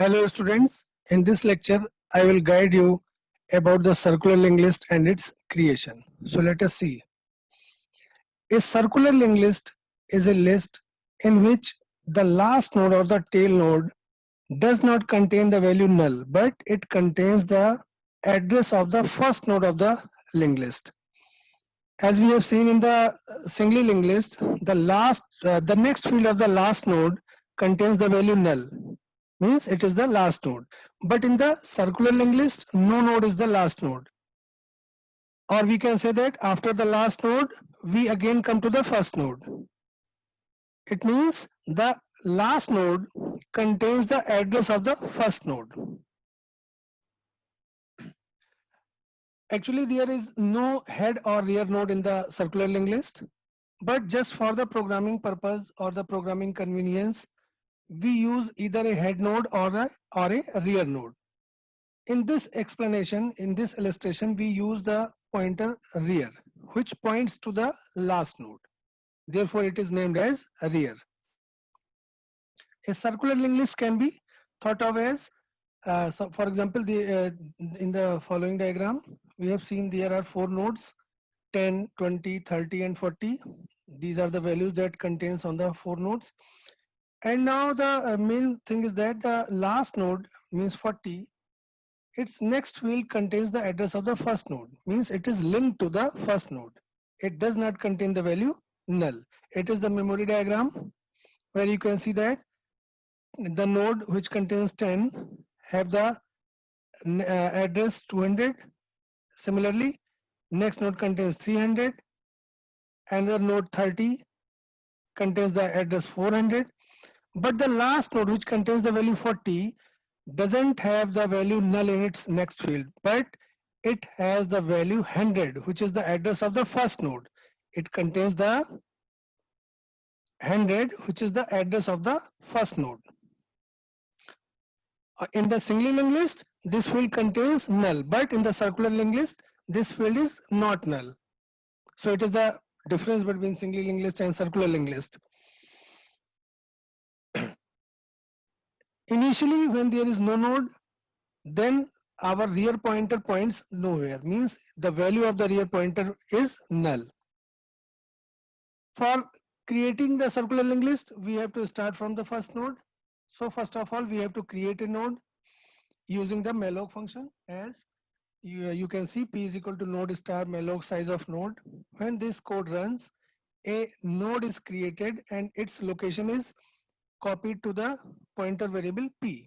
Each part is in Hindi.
Hello students, in this lecture I will guide you about the circular linked list and its creation. So let us see. A circular linked list is a list in which the last node or the tail node does not contain the value null, but it contains the address of the first node of the linked list. As we have seen in the singly linked list, the next field of the last node contains the value null, means it is the last node. But in the circular linked list, no node is the last node. Or we can say that after the last node, we again come to the first node. It means the last node contains the address of the first node. Actually, there is no head or rear node in the circular linked list, but just for the programming purpose or the programming convenience, we use either a head node or a rear node. In this explanation, in this illustration, we use the pointer rear, which points to the last node. Therefore, it is named as rear. A circular linked list can be thought of as, so for example, in the following diagram, we have seen there are 4 nodes, 10, 20, 30 and 40. These are the values that contains on the 4 nodes. And now the main thing is that the last node, means 40, its next field contains the address of the first node, means it is linked to the first node. It does not contain the value null. It is the memory diagram where you can see that the node which contains 10 have the address 200. Similarly, next node contains 300. Another node 30 contains the address 400. But the last node, which contains the value 40, doesn't have the value null in its next field, but it has the value 100, which is the address of the first node. It contains the 100, which is the address of the first node. In the singly linked list, this field contains null, but in the circular linked list, this field is not null. So it is the difference between singly linked list and circular linked list. Initially, when there is no node, then our rear pointer points nowhere, means the value of the rear pointer is null. For creating the circular linked list, we have to start from the first node. So first of all, we have to create a node using the malloc function. As you can see, p is equal to node star malloc size of node. When this code runs, a node is created and its location is copied to the pointer variable p.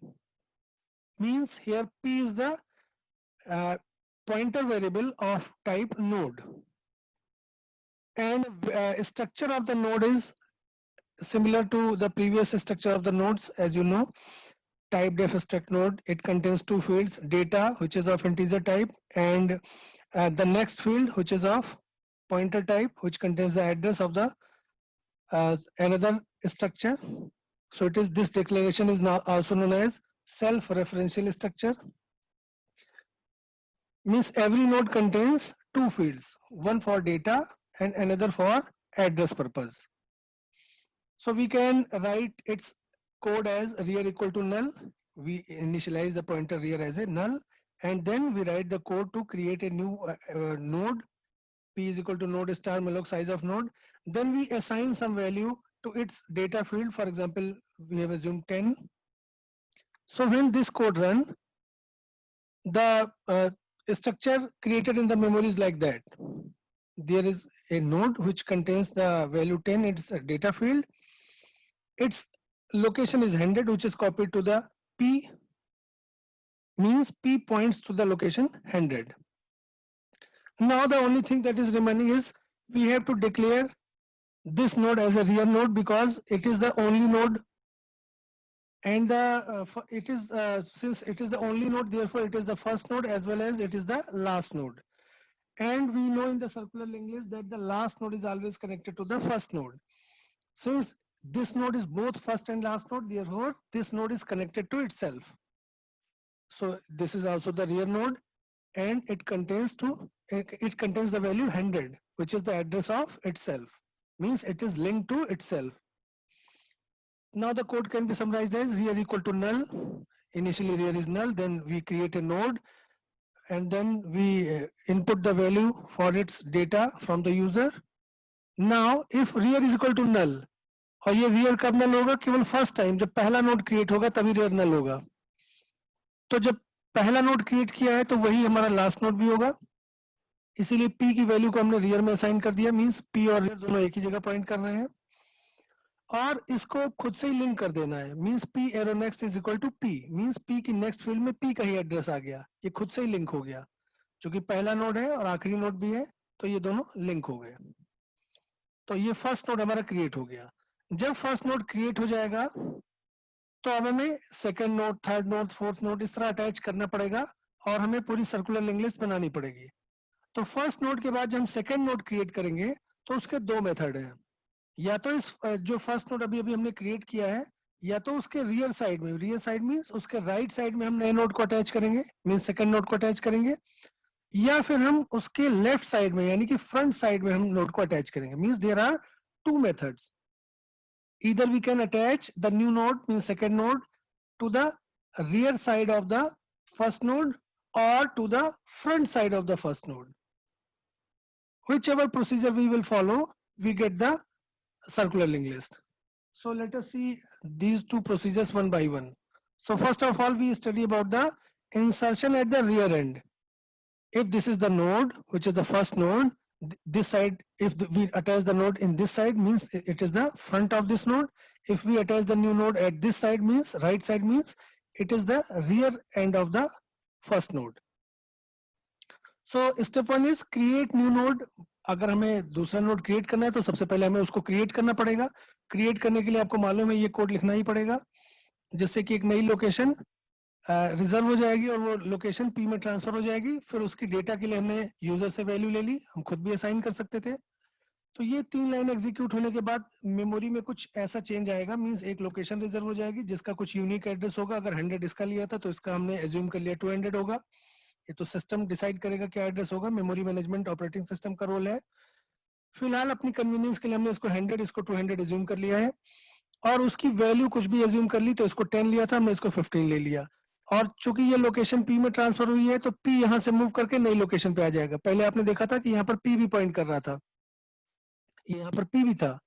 Means here p is the pointer variable of type node, and structure of the node is similar to the previous structure of the nodes. As you know, type def struct node, it contains 2 fields, data, which is of integer type, and the next field, which is of pointer type, which contains the address of the another structure. So it is, this declaration is now also known as self-referential structure. Means every node contains 2 fields, one for data and another for address purpose. So we can write its code as rear equal to null. We initialize the pointer rear as a null, and then we write the code to create a new node. P is equal to node star malloc size of node. Then we assign some value to its data field. For example, we have assumed 10. So when this code runs, the structure created in the memory is like that. There is a node which contains the value 10, it's a data field. Its location is 100, which is copied to the p, means p points to the location 100. Now the only thing that is remaining is we have to declare this node as a rear node, because it is the only node, and it is since it is the only node, therefore it is the first node as well as it is the last node. And we know in the circular linked list that the last node is always connected to the first node. Since this node is both first and last node, therefore this node is connected to itself. So this is also the rear node, and it contains the value 100, which is the address of itself, means it is linked to itself. Now the code can be summarized as rear equal to null. initially rear is null, then we create a node and then we input the value for its data from the user. Now if rear is equal to null, और ये rear कब null होगा? केवल first time जब पहला node create होगा तभी rear null होगा. तो जब पहला node create किया है तो वही हमारा last node भी होगा, इसीलिए p की वैल्यू को हमने rear में असाइन कर दिया. मींस p और rear दोनों एक ही जगह पॉइंट कर रहे हैं और इसको खुद से ही लिंक कर देना है. Means p arrow next is equal to p. Means p की नेक्स्ट फील्ड में p का ही एड्रेस आ गया, ये खुद से ही लिंक हो गया. क्योंकि पहला नोड है और आखिरी नोड भी है तो ये दोनों लिंक हो गए. तो ये फर्स्ट नोड हमारा क्रिएट हो गया. जब फर्स्ट नोड क्रिएट हो जाएगा तो अब हमें second node, third node, fourth node इस तरह अटैच करना पड़ेगा और हमें पूरी सर्कुलर लिंक लिस्ट बनानी पड़ेगी. तो फर्स्ट नोड के बाद जब हम सेकंड नोड क्रिएट करेंगे तो उसके दो मेथड हैं. या तो इस जो फर्स्ट नोड अभी हमने क्रिएट किया है, या तो उसके रियर साइड में, रियर साइड मींस उसके राइट साइड में हम नए नोड को अटैच करेंगे, मींस सेकंड नोड को अटैच करेंगे, या फिर हम उसके लेफ्ट साइड में यानी कि फ्रंट साइड में हम नोड को अटैच करेंगे. Means there are two methods. either we can attach the new node, means second node, to the rear side of the first node or to the front side of the first node. Whichever procedure we will follow, we get the circular linked list. So let us see these two procedures one by one. So first of all, we study about the insertion at the rear end. If this is the node, which is the first node, this side, if we attach the node in this side, means it is the front of this node. If we attach the new node at this side, means right side, means it is the rear end of the first node. So step one is create new node. अगर हमें दूसरा नोड क्रिएट करना है तो सबसे पहले हमें उसको क्रिएट करना पड़ेगा. क्रिएट करने के लिए आपको मालूम है ये कोड लिखना ही पड़ेगा, जिससे कि एक नई लोकेशन रिजर्व हो जाएगी और वो लोकेशन p में ट्रांसफर हो जाएगी. फिर उसकी डेटा के लिए हमने यूजर से वैल्यू ले ली, हम खुद भी असाइन कर सकते थे. तो ये 3 लाइन एग्जीक्यूट होने के बाद मेमोरी में कुछ ऐसा चेंज आएगा. मींस एक लोकेशन रिजर्व हो जाएगी जिसका कुछ यूनिक एड्रेस होगा. अगर 100 इसका लिया था तो इसका हमने एज्यूम कर लिया 200 होगा. ये तो सिस्टम डिसाइड करेगा क्या एड्रेस होगा. मेमोरी मैनेजमेंट ऑपरेटिंग सिस्टम का रोल है. फिलहाल अपनी कन्वीनियंस के लिए हमने इसको 100, इसको 200 एज्यूम कर लिया है और उसकी वैल्यू कुछ भी एज्यूम कर ली. तो इसको 10 लिया था, हमने इसको 15 ले लिया. और चूंकि ये लोकेशन p में ट्रांसफर हुई है तो p यहां से मूव करके नई लोकेशन पे आ जाएगा. पहले आपने देखा था कि यहाँ पर p भी पॉइंट कर रहा था, यहाँ पर p भी था,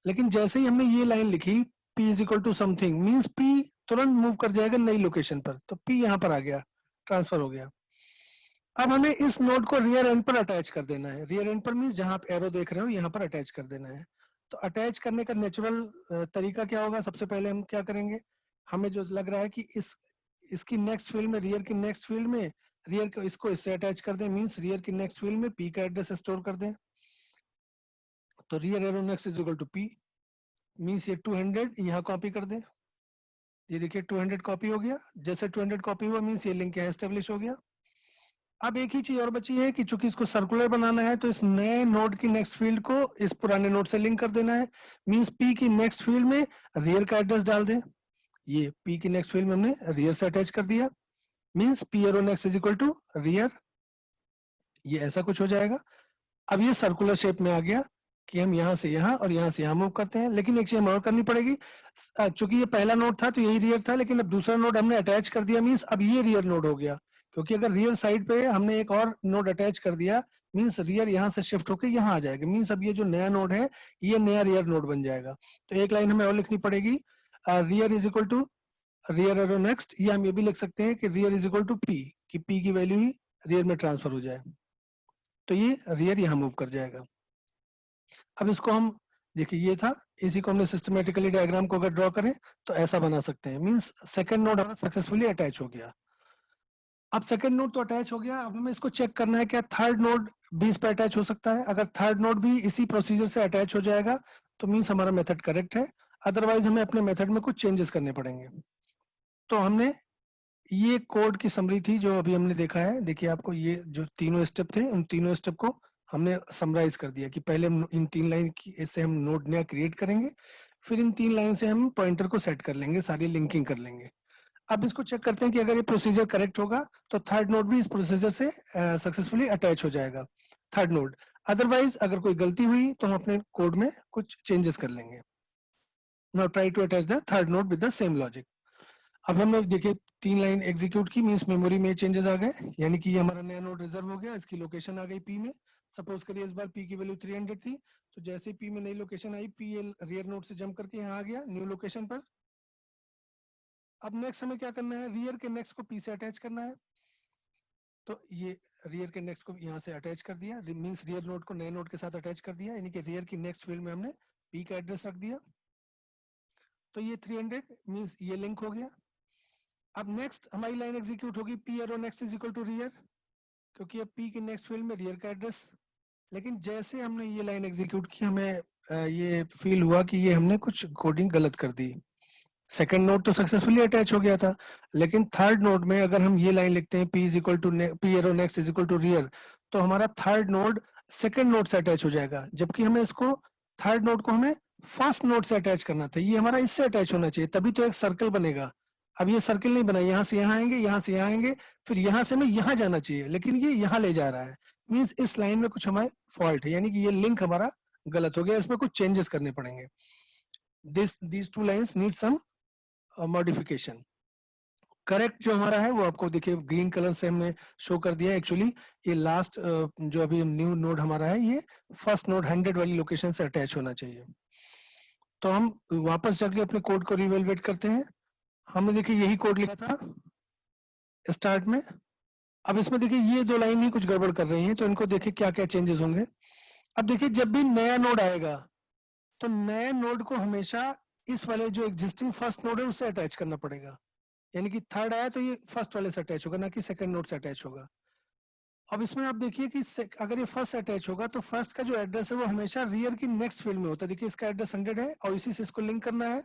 लेकिन जैसे ही हमने ये लाइन लिखी p is equal to something, means p तुरंत मूव कर जाएगा नई लोकेशन पर. तो p यहाँ पर आ गया, ट्रांसफर हो गया. अब हमें इस नोड को रियर एंड पर अटैच कर देना है. रियर एंड पर मींस जहां आप एरो देख रहे हो यहाँ पर अटैच कर देना है. तो अटैच करने का नेचुरल तरीका क्या होगा? सबसे पहले हम क्या करेंगे, हमें जो लग रहा है कि इसकी नेक्स्ट फील्ड में, रियर की नेक्स्ट फील्ड में रियर को इसको इससे अटैच कर दें. मींस रियर की नेक्स्ट फील्ड में p का एड्रेस स्टोर कर दें. तो rear arrow next is equal to p. Means ये 200 यहाँ कॉपी कर दें. ये देखिए 200 कॉपी हो गया. जैसे 200 कॉपी हुआ मींस ये लिंक यहाँ एस्टेब्लिश हो गया. अब एक ही चीज और बची है कि चूंकि इसको सर्कुलर बनाना है तो इस नए नोड की नेक्स्ट फील्ड को इस पुराने नोड से लिंक कर देना है. मींस p की नेक्स्ट फील्ड में रियर का एड्रेस डाल दें. ये p की नेक्स्ट फील्ड में हमने रियर से अटैच कर दिया. Means p arrow next is equal to rear. ये ऐसा कुछ हो जाएगा. अब ये सर्कुलर शेप में आ गया कि हम यहाँ से यहाँ और यहाँ से यहाँ मूव करते हैं. लेकिन एक चीज हम और करनी पड़ेगी, चूंकि ये पहला नोड था तो यही रियर था, लेकिन अब दूसरा नोड हमने अटैच कर दिया. मींस अब ये रियर नोड हो गया, क्योंकि अगर रियर साइड पे हमने एक और नोड अटैच कर दिया मींस रियर यहाँ से शिफ्ट होकर यहाँ आ जाएगा. मींस अब ये जो नया नोड है ये नया रियर नोड बन जाएगा. तो एक लाइन हमें और लिखनी पड़ेगी, rear is equal to rear arrow next. या हम ये भी लिख सकते हैं कि rear is equal to p, कि p की वैल्यू ही रियर में ट्रांसफर हो जाए. तो ये रियर यहाँ मूव कर जाएगा. अब इसको हम देखिए, ये था, इसी को हमने सिस्टमेटिकली डायग्राम को अगर ड्रॉ करें तो ऐसा बना सकते हैं. मींस सेकंड नोड हमारा सक्सेसफुली अटैच हो गया. अब सेकंड नोड तो अटैच हो गया. अब हमें इसको चेक करना है क्या थर्ड नोड भी इस पे अटैच हो सकता है. अगर थर्ड नोड भी इसी प्रोसीजर से अटैच हो जाएगा तो मींस हमारा मेथड करेक्ट है. अदरवाइज हमें अपने मेथड में कुछ चेंजेस करने पड़ेंगे. तो हमने ये कोड की समरी थी जो अभी हमने देखा है. देखिए आपको ये जो तीनों स्टेप थे उन तीनों स्टेप को हमने समराइज कर दिया कि पहले इन 3 लाइन से हम नोड नया क्रिएट करेंगे, फिर इन 3 लाइन से हम पॉइंटर को सेट कर लेंगे, सारी लिंकिंग कर लेंगे. अब इसको चेक करते हैं कि अगर ये प्रोसीजर करेक्ट होगा तो थर्ड नोड भी इस प्रोसीजर से सक्सेसफुली अटैच हो जाएगा, थर्ड नोड. अदरवाइज अगर कोई गलती हुई तो हम अपने कोड में कुछ चेंजेस कर लेंगे. Now try to attach the third node with the same logic. अब हमने देखिए 3 लाइन एग्जीक्यूट की, मींस मेमोरी में चेंजेस आ गए, यानी कि ये हमारा नया नोड रिजर्व हो गया, इसकी लोकेशन आ गई पी में। सपोज करिए इस बार पी की वैल्यू 300 थी, तो जैसे पी में नई location I, P rear node से जंप करके यहाँ आ गया न्यू लोकेशन पर। अब नेक्स्ट हमें क्या करना है, रियर के नेक्स्ट को पी से अटैच करना है, तो ये रियर के नेक्स्ट को यहाँ से अटैच कर दिया, मींस रियर नोड को नए नोड के साथ अटैच कर दिया, यानी कि रियर की नेक्स्ट फील्ड में हमने पी का एड्रेस रख दिया, तो ये 300 मींस ये लिंक हो गया। अब नेक्स्ट हमारी लाइन एग्जीक्यूट होगी, P arrow next is equal to rear, क्योंकि अब पी की नेक्स्ट फील्ड में रियर का एड्रेस। लेकिन जैसे हमने ये लाइन एग्जीक्यूट की, हमें ये फील हुआ कि ये हमने कुछ कोडिंग गलत कर दी। सेकंड नोड तो सक्सेसफुली अटैच हो गया था, लेकिन थर्ड नोड में अगर हम ये लाइन लिखते हैं p is equal to p arrow next is equal to rear, तो हमारा थर्ड नोड सेकंड नोड से अटैच हो जाएगा, जबकि हमें इसको थर्ड नोड को हमें फर्स्ट नोड से अटैच करना था, ये हमारा इससे अटैच होना चाहिए, तभी तो एक सर्कल बनेगा। अब ये सर्कल नहीं बना, यहाँ से यहाँ आएंगे, यहाँ से यहाँ आएंगे, फिर यहाँ से हमें यहाँ जाना चाहिए, लेकिन ये यहाँ ले जा रहा है, मीन्स इस लाइन में कुछ हमारे फॉल्ट है, यानी कि ये लिंक हमारा गलत हो गया, इसमें कुछ चेंजेस करने पड़ेंगे। these two lines need some modification. Correct जो हमारा है वो आपको देखिए ग्रीन कलर से हमने शो कर दिया। एक्चुअली ये लास्ट जो अभी न्यू नोड हमारा है, ये फर्स्ट नोड 100 वाली लोकेशन से अटैच होना चाहिए। तो हम वापस जाके अपने कोड को रिवेलुएट करते हैं। हमने देखिए यही कोड लिखा था स्टार्ट में, अब इसमें देखिए ये दो लाइन ही कुछ गड़बड़ कर रही हैं, तो इनको देखिए क्या क्या चेंजेस होंगे। अब देखिए जब भी नया नोड आएगा, तो नए नोड को हमेशा इस वाले जो एग्जिस्टिंग फर्स्ट नोड है उससे अटैच करना पड़ेगा, यानी कि थर्ड आया तो ये फर्स्ट वाले से अटैच होगा, ना कि सेकंड नोड से अटैच होगा। अब इसमें आप देखिए कि अगर ये फर्स्ट अटैच होगा, तो फर्स्ट का जो एड्रेस है वो हमेशा रियर की नेक्स्ट फील्ड में होता है। देखिए इसका एड्रेस 100 है और इसी से इसको लिंक करना है,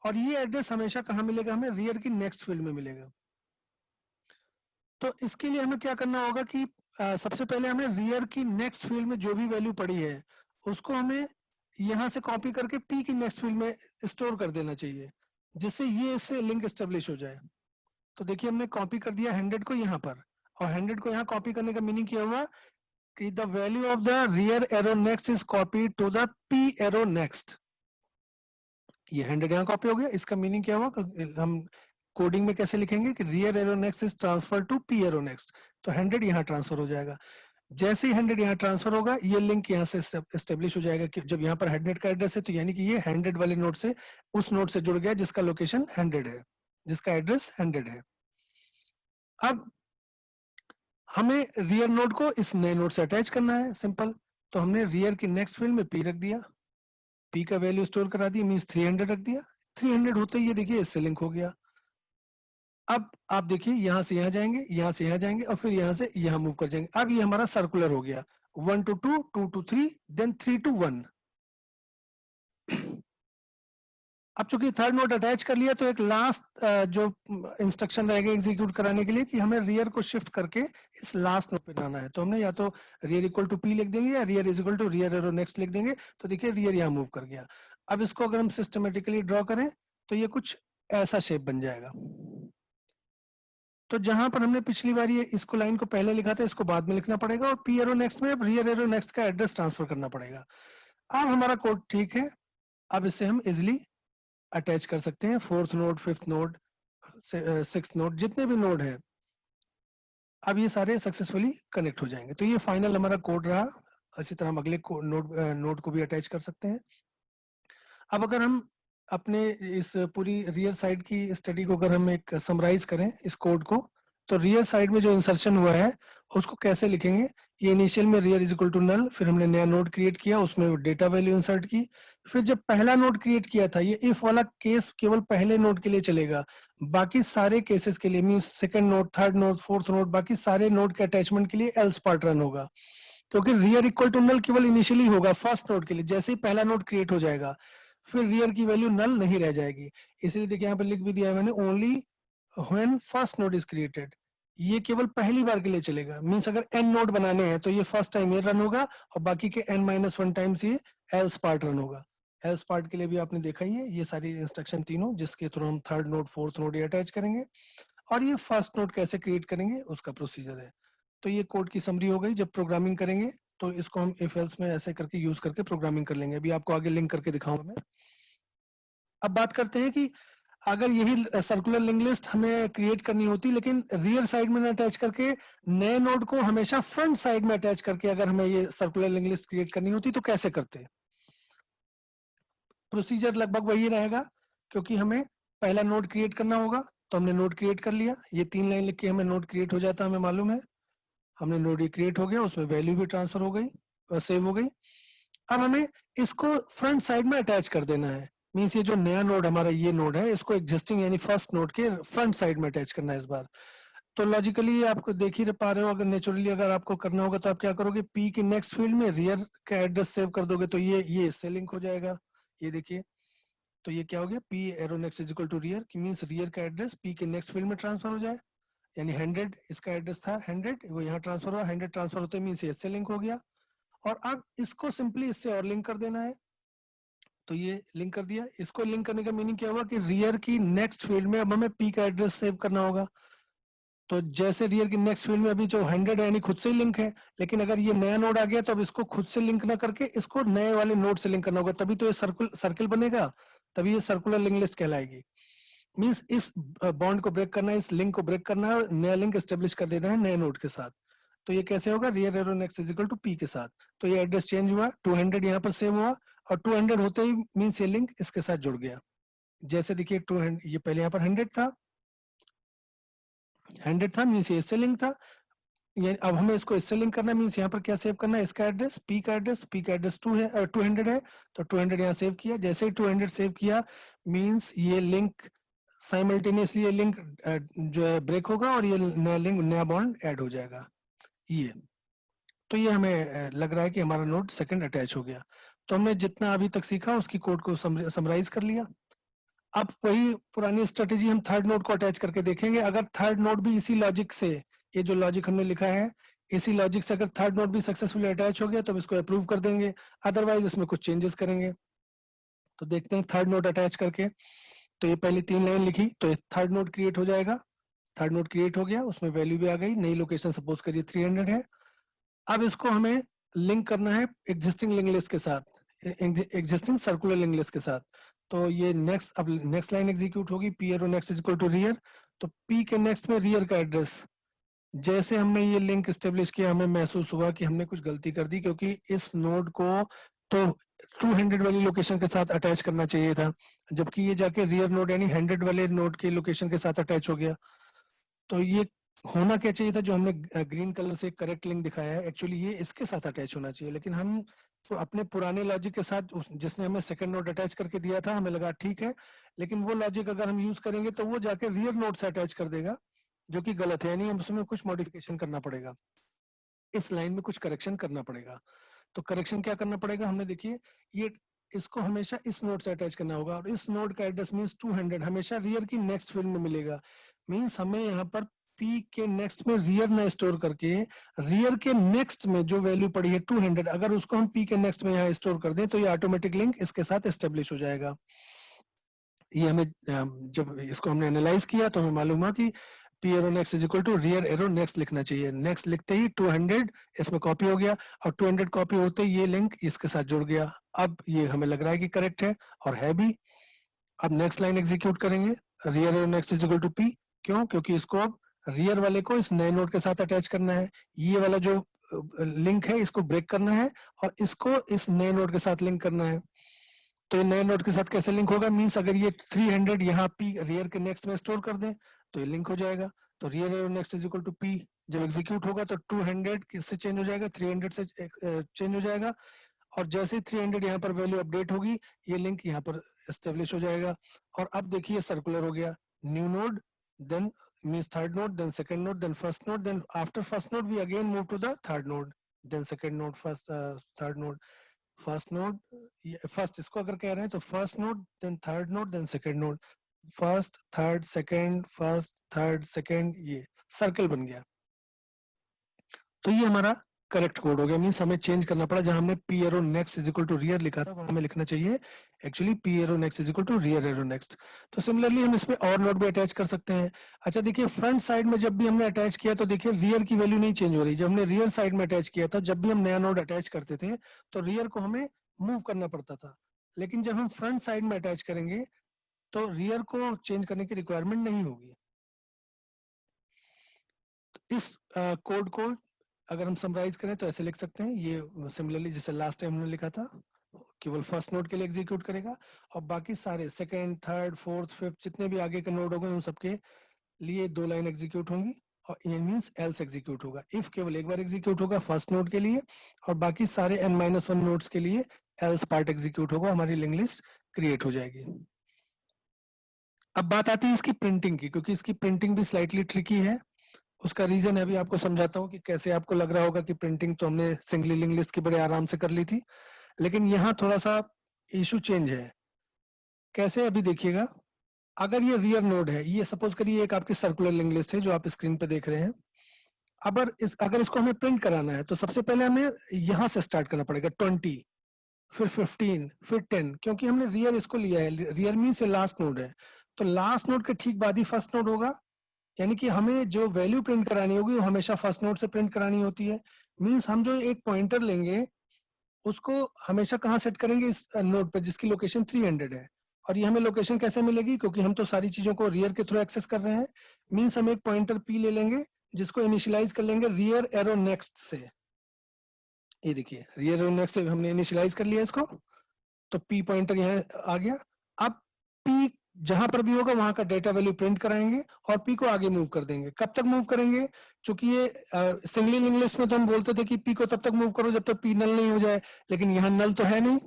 और ये एड्रेस हमेशा कहाँ मिलेगा, हमें रियर की नेक्स्ट फील्ड में मिलेगा। तो इसके लिए हमें क्या करना होगा कि सबसे पहले हमें रियर की नेक्स्ट फील्ड में जो भी वैल्यू पड़ी है उसको हमें यहाँ से कॉपी करके पी की नेक्स्ट फील्ड में स्टोर कर देना चाहिए, जिससे ये इससे लिंक एस्टेब्लिश हो जाए। तो देखिए हमने कॉपी कर दिया 100 को यहाँ पर, और 100 को यहाँ कॉपी करने का मीनिंग क्या हुआ कि the value of the rear arrow next is copy to the p arrow next. ये 100 यहाँ कॉपी हो गया, इसका मीनिंग क्या हुआ, हम कोडिंग में कैसे लिखेंगे कि rear arrow next is transfer to p arrow next, तो 100 यहाँ ट्रांसफर हो जाएगा। जैसे ही 100 यहाँ ट्रांसफर होगा, ये लिंक यहाँ से एस्टेब्लिश हो जाएगा कि जब यहाँ पर 100 का एड्रेस है, तो यानी कि ये 100 वाले नोड से उस नोड से जुड़ गया जिसका लोकेशन 100 है, जिसका एड्रेस 100 है। अब हमें रियर नोड को इस नए नोड से अटैच करना है, सिंपल। तो हमने रियर की नेक्स्ट फील्ड में पी रख दिया, पी का वैल्यू स्टोर करा दिया, मींस 300 रख दिया। 300 होते ही ये देखिए इससे लिंक हो गया। अब आप देखिए यहाँ से यहाँ जाएंगे, यहाँ से यहाँ जाएंगे, और फिर यहाँ से यहाँ मूव कर जाएंगे। अब ये हमारा सर्कुलर हो गया, 1 to 2, 2 to 3, देन 3 to 1। अब चूंकि थर्ड नोड अटैच कर लिया, तो एक लास्ट जो इंस्ट्रक्शन रहेगा एग्जीक्यूट कराने के लिए कि हमें रियर को शिफ्ट करके इस लास्ट नोड पे लाना है। तो हमने या तो रियर इक्वल टू पी लिख देंगे या rear is equal to rear arrow next लिख देंगे। तो देखिए रियर यहाँ मूव कर गया। अब इसको अगर हम सिस्टमेटिकली ड्रॉ करें तो ये कुछ ऐसा शेप बन जाएगा। तो जहां पर हमने पिछली बार ये इसको लाइन को पहले लिखा था, इसको बाद में लिखना पड़ेगा, और पी एरो नेक्स्ट में अब रियर एरो नेक्स्ट का एड्रेस ट्रांसफर करना पड़ेगा। अब हमारा कोड ठीक है, अब इसे हम इजिली अटैच कर सकते हैं। Fourth node, fifth node, sixth node, जितने भी नोड हैं, अब ये सारे सक्सेसफुली कनेक्ट हो जाएंगे। तो ये फाइनल हमारा कोड रहा। इसी तरह हम अगले नोड को भी अटैच कर सकते हैं। अब अगर हम अपने इस पूरी रियर साइड की स्टडी को अगर हम एक समराइज करें इस कोड को, तो रियर साइड में जो इंसर्शन हुआ है उसको कैसे लिखेंगे। ये इनिशियल में rear is equal to null, फिर हमने नया नोड क्रिएट किया, उसमें डेटा वैल्यू इंसर्ट की। फिर जब पहला नोड क्रिएट किया था, ये इफ वाला केस केवल पहले नोड के लिए चलेगा, बाकी सारे केसेस के लिए, means second node, third node, fourth node, बाकी सारे नोड के अटैचमेंट के लिए एल्स पार्ट रन होगा। क्योंकि रियर इक्वल टू नल केवल इनिशियली होगा फर्स्ट नोड के लिए, जैसे ही पहला नोड क्रिएट हो जाएगा फिर रियर की वैल्यू नल नहीं रह जाएगी। इसलिए देखिए यहाँ पे लिख भी दिया है मैंने, only when first node is created. ये केवल पहली बार के लिए चलेगा, मींस अगर n नोड बनाने हैं तो ये फर्स्ट टाइम ये रन होगा, और बाकी के n-1 टाइम्स ये एल्स पार्ट रन होगा। एल्स पार्ट के लिए भी आपने देखा ही है, ये सारी इंस्ट्रक्शन तीनों, जिसके थ्रू हम थर्ड नोड, फोर्थ नोड ये अटैच करेंगे, और ये फर्स्ट नोड कैसे क्रिएट करेंगे उसका प्रोसीजर है। तो ये कोड की समरी हो गई। जब प्रोग्रामिंग करेंगे तो इसको हम इफ एल्स में ऐसे करके यूज करके प्रोग्रामिंग कर लेंगे। अभी आपको आगे लिंक करके दिखाऊंगा मैं। अब बात करते हैं कि अगर यही सर्कुलर लिंक लिस्ट हमें क्रिएट करनी होती, लेकिन रियर साइड में अटैच करके नए नोड को हमेशा फ्रंट साइड में अटैच करके अगर हमें ये सर्कुलर लिंक लिस्ट क्रिएट करनी होती तो कैसे करते? प्रोसीजर लगभग वही रहेगा, क्योंकि हमें पहला नोड क्रिएट करना होगा, तो हमने नोड क्रिएट कर लिया, ये 3 लाइन लिख के हमें नोड क्रिएट हो जाता, हमें मालूम है। हमने नोड ये क्रिएट हो गया, उसमें वैल्यू भी ट्रांसफर हो गई, सेव हो गई। अब हमें इसको फ्रंट साइड में अटैच कर देना है, मीन्स ये जो नया नोड हमारा ये नोड है, इसको एग्जिस्टिंग यानी फर्स्ट नोड के फ्रंट साइड में अटैच करना है इस बार। तो लॉजिकली आपको देख ही पा रहे हो, अगर नेचुरली अगर आपको करना होगा तो आप क्या करोगे, पी के नेक्स्ट फील्ड में रियर का एड्रेस सेव कर दोगे, तो ये इससे लिंक हो जाएगा। ये देखिए, तो ये क्या हो गया, p arrow next is equal to rear, means rear का एड्रेस पी के नेक्स्ट फील्ड में ट्रांसफर हो जाए, यानी 100 इसका एड्रेस था 100, वो यहाँ ट्रांसफर हुआ, 100 ट्रांसफर होते मीन्स इससे लिंक हो गया। और अब इसको सिंपली इससे और लिंक कर देना है, तो ये लिंक कर दिया। इसको लिंक करने का मीनिंग क्या हुआ कि रियर की नेक्स्ट फील्ड में अब हमें पी का एड्रेस सेव करना होगा। तो जैसे रियर की नेक्स्ट फील्ड में अभी जो 100 है यानी खुद से ही लिंक है, लेकिन अगर ये नया नोड आ गया तो अब इसको खुद से लिंक ना करके इसको नए वाले नोड से लिंक करना होगा, तभी तो ये सर्कल बनेगा, तभी ये सर्कुलर लिंक लिस्ट कहलाएगी। मींस इस बॉन्ड को ब्रेक करना है, इस लिंक को ब्रेक करना है, नया लिंक एस्टेब्लिश कर देना है नए नोड के साथ। तो ये कैसे होगा, rear arrow next is equal to p के साथ। तो ये एड्रेस चेंज हुआ, 200 यहाँ पर सेव हुआ, और 200 होते ही मींस ये लिंक इसके साथ जुड़ गया। जैसे देखिए 200, ये पहले यहाँ पर 100 था, 100 था मीन्स ये इससे लिंक था, ये अब हमें इसको इससे लिंक करना है, मीन्स यहाँ पर क्या सेव करना है, इसका एड्रेस पी का एड्रेस 2 है, 200 है, तो 200 यहाँ सेव किया। जैसे ही 200 सेव किया मीन्स ये लिंक साइमल्टेनियसली, ये लिंक जो है ब्रेक होगा और ये नया लिंक, नया बॉन्ड ऐड हो जाएगा। ये तो ये हमें लग रहा है कि हमारा नोड सेकंड अटैच हो गया। तो हमने जितना अभी तक सीखा उसकी कोड को समराइज कर लिया। अब वही पुरानी स्ट्रेटेजी हम थर्ड नोड को अटैच करके देखेंगे। अगर थर्ड नोड भी इसी लॉजिक से, ये जो लॉजिक हमने लिखा है इसी लॉजिक से अगर थर्ड नोड भी सक्सेसफुली अटैच हो गया तो इसको अप्रूव कर देंगे, अदरवाइज इसमें कुछ चेंजेस करेंगे। तो देखते हैं थर्ड नोड अटैच करके। तो ये पहली 3 लाइन लिखी, तो थर्ड नोड क्रिएट हो जाएगा। थर्ड नोड क्रिएट हो गया, उसमें वैल्यू भी आ गई, नई लोकेशन सपोज करिए 300 है। अब इसको हमें लिंक करना है एग्जिस्टिंग लिंक लिस्ट के साथ, एग्जिस्टिंग सर्कुलर लिंक लिस्ट के साथ। तो ये नेक्स्ट, अब नेक्स्ट लाइन एग्जीक्यूट होगी, P arrow next is equal to rear. तो पी के नेक्स्ट में रियर का एड्रेस, जैसे हमने ये लिंक स्टेब्लिश किया हमें महसूस हुआ कि हमने कुछ गलती कर दी, क्योंकि इस नोड को तो 200 वाली लोकेशन के साथ अटैच करना चाहिए था, जबकि ये जाके रियर नोड यानी 100 वाले नोड के लोकेशन के साथ अटैच हो गया। तो ये होना क्या चाहिए था, जो हमने ग्रीन कलर से करेक्ट लिंक दिखाया है, एक्चुअली ये इसके साथ अटैच होना चाहिए, लेकिन हम तो अपने पुराने लॉजिक के साथ जिसने हमें सेकंड नोड अटैच करके दिया था हमें लगा ठीक है, लेकिन वो लॉजिक अगर हम यूज करेंगे तो वो जाके रियर नोड से अटैच कर देगा, जो कि गलत है, यानी हम उसमें कुछ मॉडिफिकेशन करना पड़ेगा, इस लाइन में कुछ करेक्शन करना पड़ेगा। तो करेक्शन क्या करना पड़ेगा, हमने देखिए ये इसको हमेशा इस नोड से अटैच करना होगा, और इस नोड का एड्रेस मींस 200 हमेशा रियर की नेक्स्ट फील्ड में मिलेगा। मींस हमें यहाँ पर पी के नेक्स्ट में रियर ना स्टोर करके रियर के नेक्स्ट में जो वैल्यू पड़ी है 200, अगर उसको हम पी के नेक्स्ट में यहाँ स्टोर कर दें तो ये ऑटोमेटिक लिंक इसके साथ एस्टेब्लिश हो जाएगा। ये हमें जब इसको हमने एनालाइज किया तो हमें मालूम हुआ कि p arrow next is equal to rear arrow next लिखना चाहिए। नेक्स्ट लिखते ही 200 इसमें कॉपी हो गया, और 200 कॉपी होते ही ये लिंक इसके साथ जुड़ गया। अब ये हमें लग रहा है कि करेक्ट है, और है भी। अब नेक्स्ट लाइन एग्जीक्यूट करेंगे, rear arrow next is equal to p. क्यों, क्योंकि इसको अब रियर वाले को इस नए नोड के साथ अटैच करना है, ये वाला जो लिंक है इसको ब्रेक करना है और इसको इस नए नोड के साथ लिंक करना है। तो ये नए नोड के साथ कैसे लिंक होगा, मींस अगर ये 300 यहाँ पी रियर के नेक्स्ट में स्टोर कर दें तो ये लिंक हो जाएगा। तो rear next is equal to p जब एग्जीक्यूट होगा तो 200 किससे चेंज हो जाएगा, 300 से चेंज हो जाएगा, और जैसे ही 300 यहाँ पर वैल्यू अपडेट होगी ये लिंक यहाँ पर एस्टेब्लिश हो जाएगा। और अब देखिए सर्कुलर हो गया, new node then means third node, then second node, then first node, then after first node we again move to the third node, then second node, first third node, first node, first इसको अगर कह रहे हैं तो first node then third node then second node, first third second first third second, ये सर्कल बन गया। तो ये हमारा करेक्ट कोड हो गया, मींस हमें चेंज करना पड़ा, जहां हमने p arrow next is equal to rear लिखा था वहां हमें लिखना चाहिए actually p arrow next is equal to rear arrow next. तो सिमिलरली हम इसमें और नोड भी अटैच कर सकते हैं। अच्छा देखिए फ्रंट साइड में जब भी हमने अटैच किया तो देखिए रियर की वैल्यू नहीं चेंज हो रही। जब हमने रियर साइड में अटैच किया था, जब भी हम नया नोड अटैच करते थे तो रियर को हमें मूव करना पड़ता था, लेकिन जब हम फ्रंट साइड में अटैच करेंगे तो रियर को चेंज करने की रिक्वायरमेंट नहीं होगी। इस कोड को अगर हम समराइज करें तो ऐसे लिख सकते हैं, ये सिमिलरली जैसे लास्ट टाइम हमने लिखा था, केवल फर्स्ट नोड के लिए एग्जीक्यूट करेगा और बाकी सारे सेकंड, थर्ड, फोर्थ, फिफ्थ जितने भी आगे के नोड होंगे उन सबके लिए 2 लाइन एग्जीक्यूट होंगी और ये मींस एल्स एग्जीक्यूट होगा। इफ केवल एक बार एग्जीक्यूट होगा फर्स्ट नोड के लिए और बाकी सारे n-1 नोड्स के लिए एल्स पार्ट एग्जीक्यूट होगा, हमारी लिंक लिस्ट क्रिएट हो जाएगी। अब बात आती है इसकी प्रिंटिंग की, क्योंकि इसकी प्रिंटिंग भी स्लाइटली ट्रिकी है। उसका रीजन है, अभी आपको समझाता हूँ कि कैसे आपको लग रहा होगा कि प्रिंटिंग तो हमने सिंगली लिंक लिस्ट की बड़े आराम से कर ली थी, लेकिन यहाँ थोड़ा सा इशू चेंज है। कैसे, अभी देखिएगा। अगर ये रियर नोड है, ये सपोज करिए एक आपकी सर्कुलर लिंक लिस्ट है जो आप स्क्रीन पे देख रहे हैं। अगर इसको हमें प्रिंट कराना है तो सबसे पहले हमें यहाँ से स्टार्ट करना पड़ेगा 20, फिर 15, फिर 10, क्योंकि हमने रियर इसको लिया है। रियर मीन से लास्ट नोड है, तो लास्ट नोड के ठीक बाद ही फर्स्ट नोड होगा। यानी कि हमें जो वैल्यू प्रिंट करानी होगी वो हमेशा फर्स्ट नोड से प्रिंट करानी होती है। मींस हम जो एक पॉइंटर लेंगे उसको हमेशा कहाँ सेट करेंगे, इस नोड पे जिसकी लोकेशन 300 है। और ये हमें लोकेशन कैसे मिलेगी, क्योंकि हम तो सारी चीजों को रियर के थ्रू एक्सेस कर रहे हैं। मींस हम एक पॉइंटर पी ले लेंगे जिसको इनिशियलाइज कर लेंगे रियर एरो नेक्स्ट से। ये देखिए रियर एरो नेक्स्ट से हमने इनिशियलाइज कर लिया इसको, तो पी पॉइंटर यहाँ आ गया। अब पी जहां पर भी होगा वहां का डेटा वैल्यू प्रिंट कराएंगे और पी को आगे मूव कर देंगे। कब तक मूव करेंगे, चूंकि ये सिंगली लिंक लिस्ट में तो हम बोलते थे कि पी को तब तक मूव करो जब तक पी नल नहीं हो जाए, लेकिन यहाँ नल तो है नहीं,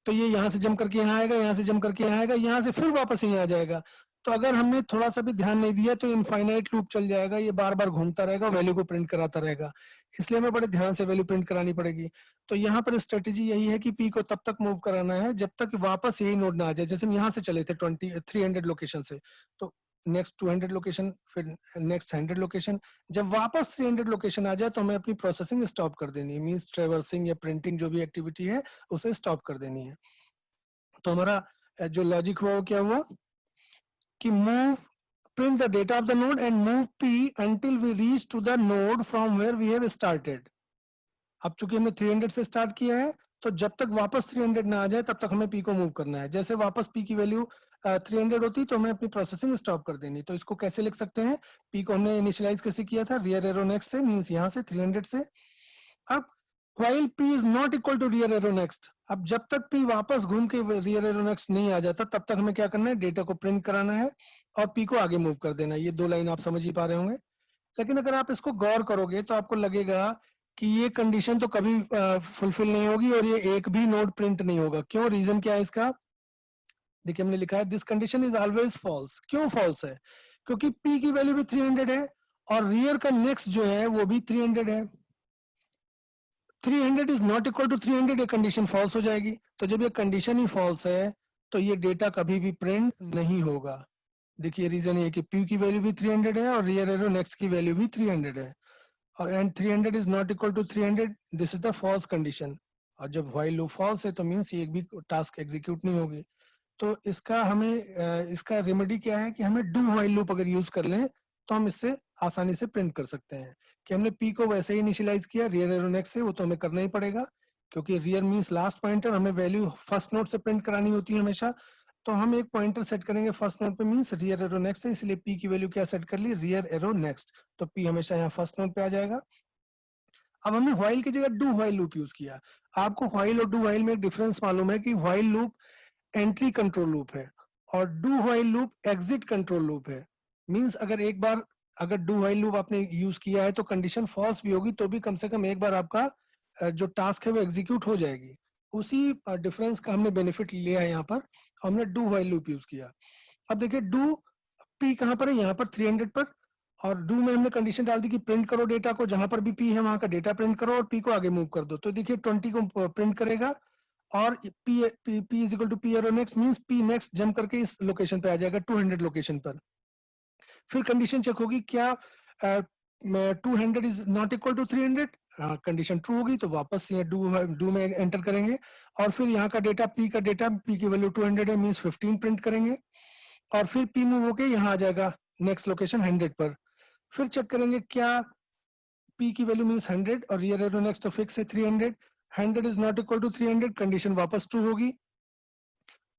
तो ये यहाँ से जम करके यहाँ आएगा, यहाँ से जम करके यहाँ आएगा, यहाँ से फिर वापस यहाँ आ जाएगा। तो अगर हमने थोड़ा सा भी ध्यान नहीं दिया तो इनफाइनाइट लूप चल जाएगा, ये बार बार घूमता रहेगा, वैल्यू को प्रिंट कराता रहेगा। इसलिए हमें बड़े ध्यान से वैल्यू प्रिंट करानी पड़ेगी। तो यहाँ पर स्ट्रेटेजी यही है कि पी को तब तक मूव कराना है जब तक वापस यही नोड ना आ जाए। जैसे हम यहाँ से चले थे 300 लोकेशन से, तो नेक्स्ट 200 लोकेशन, फिर नेक्स्ट 100 लोकेशन, जब वापस 300 लोकेशन आ जाए तो हमें अपनी प्रोसेसिंग स्टॉप कर देनी है। मींस ट्रेवर्सिंग या प्रिंटिंग जो भी एक्टिविटी है उसे स्टॉप कर देनी है। तो हमारा जो लॉजिक हुआ वो क्या हुआ कि move print the data of the node and move p until we reach to the node from where we have started। अब चूंकि हमने 300 से स्टार्ट किया है तो जब तक वापस 300 ना आ जाए तब तक हमें p को मूव करना है। जैसे वापस p की वैल्यू 300 होती तो हमें अपनी प्रोसेसिंग स्टॉप कर देनी। तो इसको कैसे लिख सकते हैं, p को हमने इनिशियलाइज कैसे किया था, रियर एरो नेक्स्ट से, मींस यहाँ से 300 से। अब while p is not equal to rear arrow next, अब जब तक p वापस घूम के रियर एरो नेक्स्ट नहीं आ जाता तब तक हमें क्या करना है, डेटा को प्रिंट कराना है और p को आगे मूव कर देना है। ये 2 लाइन आप समझ ही पा रहे होंगे। लेकिन अगर आप इसको गौर करोगे तो आपको लगेगा कि ये कंडीशन तो कभी फुलफिल नहीं होगी और ये एक भी नोड प्रिंट नहीं होगा। क्यों, रीजन क्या है इसका, देखिए हमने लिखा है this condition is always false. क्यों फॉल्स है, क्योंकि p की वैल्यू भी 300 है और रियर का नेक्स्ट जो है वो भी 300 है। 300 इज नॉट इक्वल टू 300, ये कंडीशन फॉल्स हो जाएगी। तो जब ये कंडीशन ही फॉल्स है तो ये डेटा कभी भी प्रिंट नहीं होगा। देखिए रीजन ये कि p की वैल्यू भी 300 है और रियर एरो नेक्स्ट की वैल्यू भी 300 है और and 300 is not equal to 300, this is the false condition. और जब व्हाइल लूप फॉल्स है तो मींस एक भी टास्क एग्जीक्यूट नहीं होगी। तो इसका हमें इसका रेमेडी क्या है कि हमें डू व्हाइल लूप अगर यूज कर लें तो हम इससे आसानी से प्रिंट कर सकते हैं। कि हमने p को वैसे ही इनिशियलाइज किया रियर एरो नेक्स्ट से, वो तो हमें करना ही पड़ेगा क्योंकि रियर मींस लास्ट पॉइंटर, हमें वैल्यू फर्स्ट नोड से प्रिंट करानी होती है हमेशा। तो हम एक पॉइंटर सेट करेंगे फर्स्ट नोड पे, मींस रियर एरो नेक्स्ट है, इसलिए p की वैल्यू क्या सेट कर ली, रियर एरो नेक्स्ट। तो p हमेशा यहाँ फर्स्ट नोड पे आ जाएगा। अब हमने व्हाइल की जगह डू व्हाइल लूप यूज किया। आपको व्हाइल और डू व्हाइल में एक डिफरेंस मालूम है कि while loop entry control loop है और do while loop exit control loop है। मींस अगर एक बार अगर डू व्हाइल लूप आपने यूज किया है तो कंडीशन फॉल्स भी होगी तो भी कम से कम एक बार आपका जो टास्क है वो एग्जीक्यूट हो जाएगी। उसी डिफरेंस का हमने बेनिफिट लिया है यहाँ पर, हमने डू व्हाइल लूप यूज किया। अब देखिए डू पी कहाँ पर है, यहाँ पर 300 पर, और डू में हमने कंडीशन डाल दी कि प्रिंट करो डेटा को, जहां पर भी पी है वहां का डेटा प्रिंट करो और पी को आगे मूव कर दो। तो देखिए 20 को प्रिंट करेगा और p is equal to p arrow next, means p next jump करके इस लोकेशन पे आ जाएगा 200 लोकेशन पर। फिर कंडीशन चेक होगी क्या 200 is not equal to 300, condition true होगी तो वापस ये डू में एंटर करेंगे और फिर यहाँ का डेटा p का डेटा, p की वैल्यू 200 है मींस 15 प्रिंट करेंगे और फिर p मूव होके यहाँ आ जाएगा नेक्स्ट लोकेशन 100 पर। फिर चेक करेंगे क्या p की वैल्यू मींस 100 और रियर एरो नेक्स्ट तो फिक्स है 300, 100 is not equal to 300, condition वापस ट्रू होगी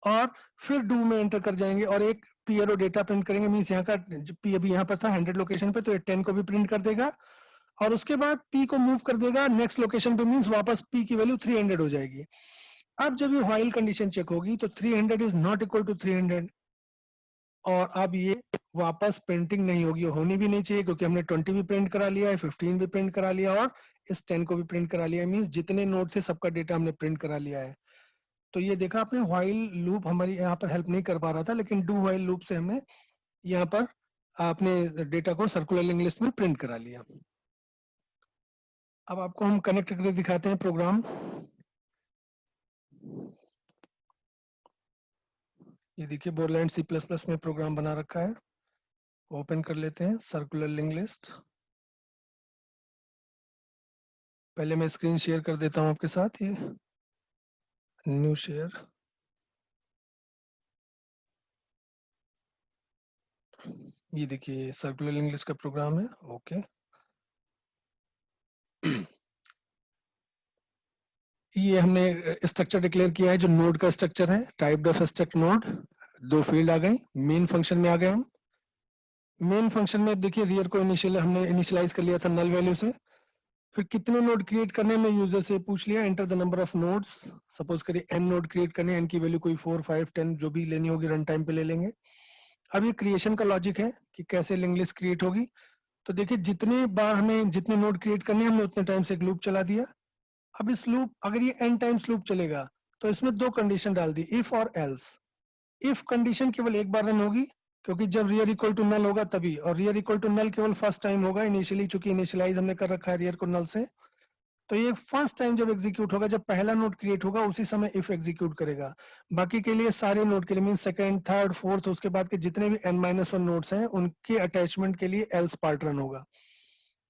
और फिर डू में एंटर कर जाएंगे और एक पी एरो डेटा प्रिंट करेंगे, मीन्स यहाँ का पी अभी यहाँ पर था 100 लोकेशन पे, तो ये 10 को भी प्रिंट कर देगा और उसके बाद पी को मूव कर देगा नेक्स्ट लोकेशन पे, मीन्स वापस पी की वैल्यू 300 हो जाएगी। अब जब ये व्हाइल कंडीशन चेक होगी तो 300 इज नॉट इक्वल टू 300 और अब ये वापस प्रिंटिंग नहीं होगी, होनी भी नहीं चाहिए क्योंकि हमने 20 भी प्रिंट करा लिया है, 15 भी प्रिंट करा लिया और इस 10 को भी प्रिंट करा लिया है, मीन्स जितने नोड थे सबका डेटा हमने प्रिंट करा लिया है। तो ये देखा आपने, व्हाइल लूप हमारी यहाँ पर हेल्प नहीं कर पा रहा था, लेकिन डू व्हाइल लूप से हमने यहाँ पर अपने डेटा को सर्कुलर लिंक लिस्ट में प्रिंट करा लिया। अब आपको हम कनेक्ट करके दिखाते हैं प्रोग्राम। ये देखिए बोरलैंड C++ में प्रोग्राम बना रखा है, ओपन कर लेते हैं सर्कुलर लिंक लिस्ट। पहले मैं स्क्रीन शेयर कर देता हूं आपके साथ, ये न्यू शेयर। ये देखिए सर्कुलर लिंक लिस्ट का प्रोग्राम है, ओके। ये हमने स्ट्रक्चर डिक्लेयर किया है जो नोड का स्ट्रक्चर है, टाइप ऑफ स्ट्रक्ट नोड। दो फील्ड आ गई, मेन फंक्शन में आ गए हम। मेन फंक्शन में देखिए रियर को हमने इनिशियलाइज कर लिया था नल वैल्यू से। फिर कितने नोड क्रिएट करने हमने यूजर से पूछ लिया, enter the number of nodes. Suppose करिए n नोड क्रिएट करने, n की वैल्यू कोई 4, 5, 10 जो भी लेनी होगी रन टाइम पे ले लेंगे। अब ये क्रिएशन का लॉजिक है कि कैसे लिंक लिस्ट क्रिएट होगी। तो देखिए जितने बार हमें जितने नोड क्रिएट करने हमने उतने टाइम से एक लूप चला दिया। अब इस लूप, अगर ये n टाइम्स लूप चलेगा तो इसमें दो कंडीशन डाल दी, इफ और एल्स। इफ कंडीशन केवल एक बार रन होगी क्योंकि जब रियर इक्वल टू नल होगा तभी, और रियर इक्वल टू नल केवल फर्स्ट टाइम होगा इनिशियली, चूंकि इनिशियलाइज हमने कर रखा है रियर को नल से। तो ये फर्स्ट टाइम जब एग्जीक्यूट होगा, जब पहला नोड क्रिएट होगा उसी समय इफ एग्जीक्यूट करेगा। बाकी के लिए सारे नोड के लिए मीन सेकंड, थर्ड, फोर्थ, उसके बाद के जितने भी n-1 नोड्स हैं उनके अटैचमेंट के लिए एल्स पार्ट रन होगा।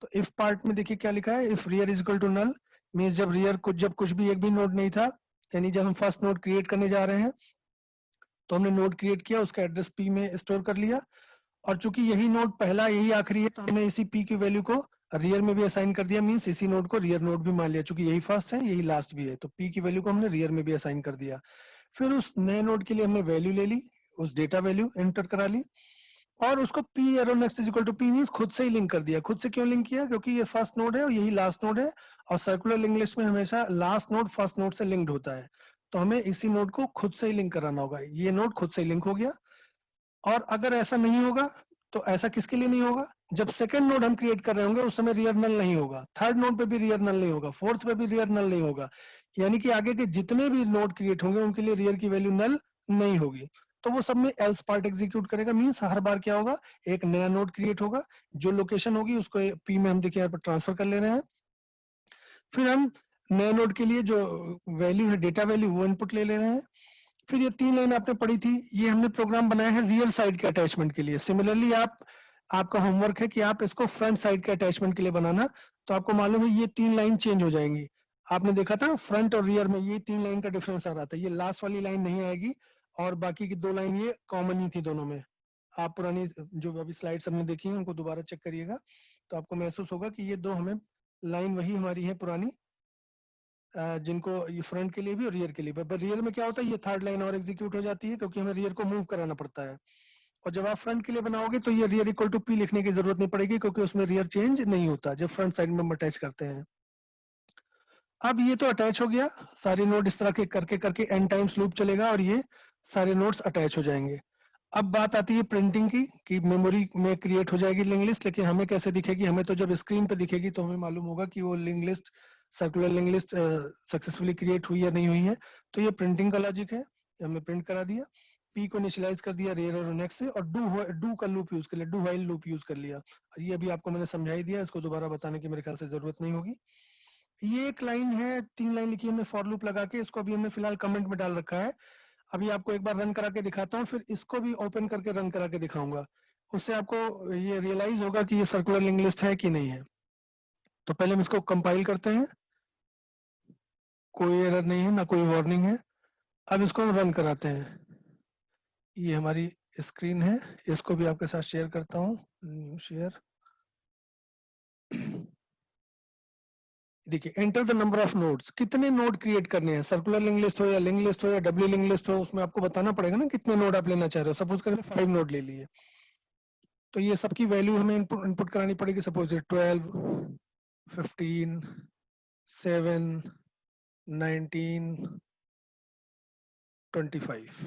तो इफ पार्ट में देखिए क्या लिखा है, if rear is equal to null, means जब रियर जब कुछ भी एक भी नोड नहीं था, यानी जब हम फर्स्ट नोड क्रिएट करने जा रहे हैं तो हमने नोड क्रिएट किया, उसका एड्रेस पी में स्टोर कर लिया, और चूंकि यही नोड पहला यही आखिरी है तो हमने इसी पी की वैल्यू को रियर में भी असाइन कर दिया, मींस इसी नोड को रियर नोड भी मान लिया, चूंकि यही फर्स्ट है यही लास्ट भी है, तो पी की वैल्यू को हमने रियर में भी असाइन कर दिया। फिर उस नए नोड के लिए हमने वैल्यू ले ली, उस डेटा वैल्यू एंटर करा ली और उसको p arrow next is equal to p means खुद से ही लिंक कर दिया। खुद से क्यों लिंक किया, क्योंकि ये फर्स्ट नोड है और यही लास्ट नोड है, और सर्कुलर लिंक लिस्ट में हमेशा लास्ट नोड फर्स्ट नोड से लिंक्ड होता है, तो हमें इसी नोड को खुद से ही लिंक कराना होगा। ये नोड खुद से ही लिंक हो गया। और अगर ऐसा नहीं होगा तो ऐसा किसके लिए नहीं होगा, जब सेकंड नोड हम क्रिएट कर रहे होंगे उस समय रियर नल नहीं होगा, थर्ड नोड पे भी रियर नल नहीं होगा, फोर्थ पे भी रियर नल नहीं होगा, यानी कि आगे के जितने भी नोड क्रिएट होंगे उनके लिए रियर की वैल्यू नल नहीं होगी। तो वो सब में एल्स पार्ट एग्जीक्यूट करेगा, मींस हर बार क्या होगा, एक नया नोड क्रिएट होगा, जो लोकेशन होगी उसको पी में हम देखिए यहाँ पर ट्रांसफर कर ले रहे हैं। फिर हम नए नोड के लिए जो वैल्यू है डेटा वैल्यू वो इनपुट ले रहे हैं। फिर ये 3 लाइन आपने पढ़ी थी, ये हमने प्रोग्राम बनाया है रियर साइड के अटैचमेंट के लिए। सिमिलरली आपका होमवर्क है कि आप इसको फ्रंट साइड के अटैचमेंट के लिए बनाना। तो आपको मालूम है ये 3 लाइन चेंज हो जाएंगी। आपने देखा था फ्रंट और रियर में ये 3 लाइन का डिफरेंस आ रहा था, ये लास्ट वाली लाइन नहीं आएगी और बाकी की 2 लाइन ये कॉमन ही थी दोनों में। आप पुरानी जो अभी स्लाइड्स हमने देखी है उनको दोबारा चेक करिएगा तो आपको महसूस होगा कि ये दो हमें लाइन वही हमारी है पुरानी, जिनको ये फ्रंट के लिए भी और रियर के लिए भी। पर रियर में क्या होता है, ये थर्ड लाइन और एग्जीक्यूट हो जाती है क्योंकि हमें रियर को मूव कराना पड़ता है। और जब आप फ्रंट के लिए बनाओगे तो ये रियर इक्वल टू पी लिखने की जरूरत नहीं पड़ेगी क्योंकि उसमें रियर चेंज नहीं होता जब फ्रंट साइड में हम अटैच करते हैं। अब ये तो अटैच हो गया, सारे नोड इस तरह के करके करके n टाइम्स लूप चलेगा और ये सारे नोड्स अटैच हो जाएंगे। अब बात आती है प्रिंटिंग की कि मेमोरी में क्रिएट हो जाएगी लिंक लिस्ट, लेकिन हमें कैसे दिखेगी, हमें तो जब स्क्रीन पे दिखेगी तो हमें मालूम होगा कि वो link list circular link list successfully create हुई या नहीं हुई है। तो ये प्रिंटिंग का लॉजिक है, हमने प्रिंट करा दिया, पी को इनिशियलाइज कर दिया रियर और नेक्स्ट से, और डू का लूप यूज कर लिया, डू व्हाइल लूप यूज कर लिया। ये अभी आपको मैंने समझाई दिया, इसको दोबारा बताने की मेरे ख्याल से जरूरत नहीं होगी। ये एक लाइन है, 3 लाइन लिखी हमने फॉर लूप लगा के, इसको अभी हमने फिलहाल कमेंट में डाल रखा है। अभी आपको एक बार रन करा के दिखाता हूँ, फिर इसको भी ओपन करके रन करा के दिखाऊंगा, उससे आपको ये रियलाइज होगा कि ये सर्कुलर लिंक लिस्ट है कि नहीं है। तो पहले हम इसको कंपाइल करते हैं, कोई एरर नहीं है ना कोई वार्निंग है। अब इसको हम रन कराते हैं। ये हमारी स्क्रीन है, इसको भी आपके साथ शेयर करता हूँ, शेयर। देखिए enter the number of nodes, कितने नोड क्रिएट करने हैं, सर्कुलर लिंक लिस्ट हो या लिंक लिस्ट हो या डब्ल्यू लिंक लिस्ट हो, उसमें आपको बताना पड़ेगा ना कितने नोड आप लेना चाह रहे हो। सपोज करें 5 नोड ले लिए, तो ये सबकी वैल्यू हमें इनपुट करानी पड़ेगी। सपोज 12, 15, 7, 19, 25।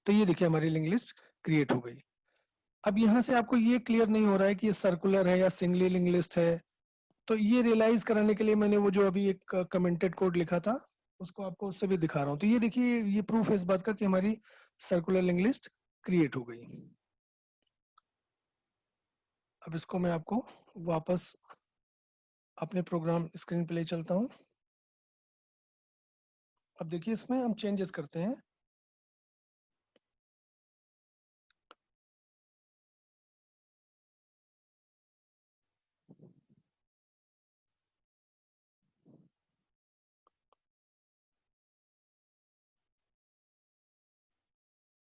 तो ये देखिए हमारी लिंक लिस्ट क्रिएट हो गई। अब यहाँ से आपको ये क्लियर नहीं हो रहा है कि ये सर्कुलर है या सिंगली लिंक लिस्ट है, तो ये रियलाइज कराने के लिए मैंने वो जो अभी एक कमेंटेड कोड लिखा था उसको आपको उससे भी दिखा रहा हूँ। तो ये देखिए ये प्रूफ है इस बात का कि हमारी सर्कुलर लिंक लिस्ट क्रिएट हो गई। अब इसको मैं आपको वापस अपने प्रोग्राम स्क्रीन पे ले चलता हूँ। अब देखिए इसमें हम चेंजेस करते हैं।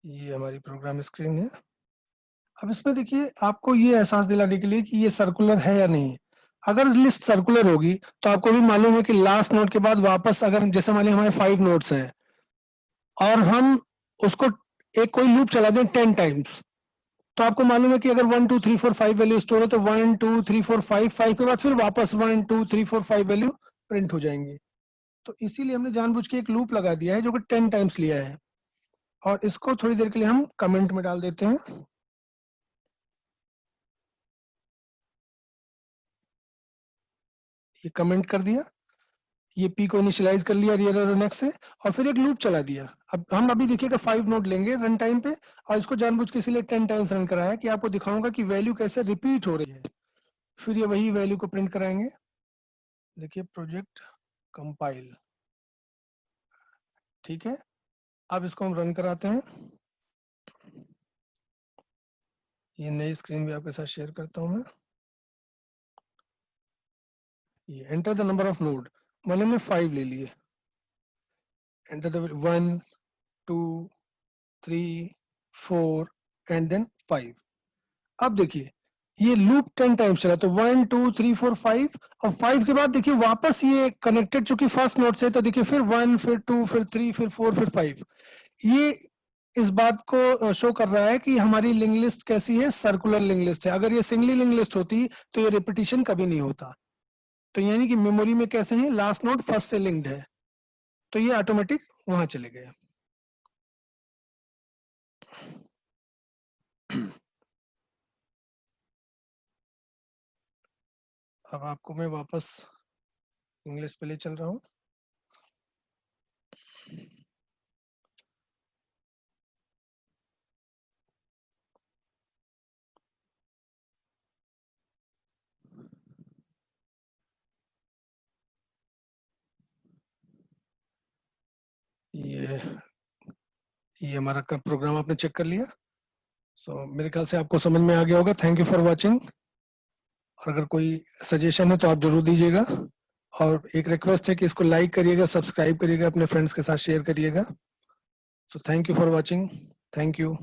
ये हमारी प्रोग्राम स्क्रीन है। अब इसमें देखिए आपको ये एहसास दिलाने के लिए कि ये सर्कुलर है या नहीं। अगर लिस्ट सर्कुलर होगी तो आपको भी मालूम है कि लास्ट नोड के बाद वापस, अगर जैसे मान लीजिए हमारे 5 नोड्स हैं और हम उसको एक कोई लूप चला दें 10 टाइम्स, तो आपको मालूम है कि अगर 1 2 3 4 5 वैल्यू स्टोर है तो 1 2 3 4 5 5 के बाद फिर वापस 1 2 3 4 5 वैल्यू प्रिंट हो जाएंगी। तो इसीलिए हमने जानबूझ के एक लूप लगा दिया है जो कि 10 टाइम्स लिया है। और इसको थोड़ी देर के लिए हम कमेंट में डाल देते हैं। ये कमेंट कर दिया, ये पी को इनिशियलाइज कर लिया रियल और नेक्स्ट से, और फिर एक लूप चला दिया। अब हम अभी देखिएगा 5 नोड लेंगे रन टाइम पे, और इसको जानबूझ के इसलिए 10 टाइम्स रन कराया कि आपको दिखाऊंगा कि वैल्यू कैसे रिपीट हो रही है। फिर ये वही वैल्यू को प्रिंट कराएंगे। देखिए प्रोजेक्ट कंपाइल, ठीक है। अब इसको हम रन कराते हैं। ये नई स्क्रीन भी आपके साथ शेयर करता हूं मैं। ये enter the number of node, मैंने हमने 5 ले लिए। Enter the 1 2 3 4 and then 5। अब देखिए ये लूप 10 टाइम्स चला, तो 1 2 3 4 5, और 5 के बाद देखिए वापस ये कनेक्टेड चूंकि फर्स्ट नोड से, तो देखिए फिर 1 फिर 2 फिर 3 फिर 4 फिर 5। ये इस बात को शो कर रहा है कि हमारी लिंक लिस्ट कैसी है, सर्कुलर लिंक लिस्ट है। अगर ये सिंगली लिंक लिस्ट होती तो ये रिपीटिशन कभी नहीं होता। तो यानी कि मेमोरी में कैसे है, लास्ट नोड फर्स्ट से लिंक्ड है, तो ये ऑटोमेटिक वहां चले गए। अब आपको मैं वापस इंग्लिश पे ले चल रहा हूँ। ये हमारा प्रोग्राम आपने चेक कर लिया। मेरे ख्याल से आपको समझ में आ गया होगा। Thank you for watching. और अगर कोई सजेशन है तो आप जरूर दीजिएगा, और एक रिक्वेस्ट है कि इसको लाइक करिएगा, सब्सक्राइब करिएगा, अपने फ्रेंड्स के साथ शेयर करिएगा। So thank you for watching. Thank you.